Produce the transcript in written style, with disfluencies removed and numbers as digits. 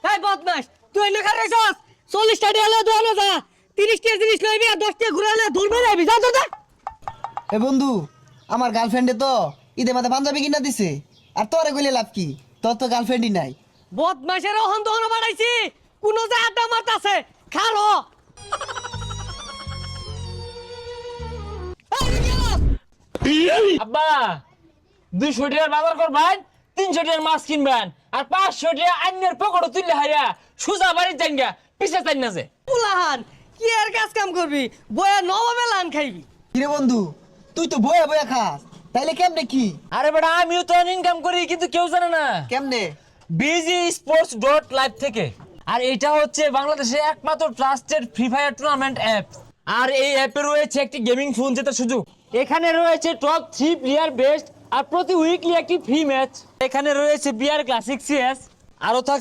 এই বদমাস তুই এনে খারে যাস 40 টাকা এলো দোনো যা 30 টাকা জিনিস লইবি আর 10 টাকা ঘুরাইলে ধরবে যাবি যা যা এ বন্ধু আমার গার্লফ্রেন্ডে তো ঈদে মাঝে পাঞ্জাবি কিনা দিছে আর তোরে কইলে লাভ কি তোর তো গার্লফ্রেন্ডই নাই বদমাসের ওহন দোনো বাড়াইছি কোন যা আড্ডা মারতাছে খালো আব্বা 200 টাকার বাজার করবেন 300 টাকার মাছ কিনবেন আর 500 টাকা আইনের পকেটে তুললে হাইয়া সুজা বাড়ির জাঙ্গা পিছে চাই না যে পুলাহান কি আর কাজ কাম করবি বয়া নবমে লান খাইবি কিরে বন্ধু তুই তো বয়া বয়া খাস তাইলে কেমনে কি আরে বেটা আমিও তো ইনকাম করি কিন্তু কেউ জানে না কেমনে BGsports.live থেকে আর এটা হচ্ছে বাংলাদেশের একমাত্র trusted Free Fire tournament app আর এই অ্যাপে রয়েছে একটি গেমিং ফোন জেতার সুযোগ এখানে রয়েছে টপ 3 প্লেয়ার বেস্ট আর প্রতি উইকলি একটি ফ্রি ম্যাচ এখানে রয়েছে বিআর ক্লাসিক সিএস আরো থাকছে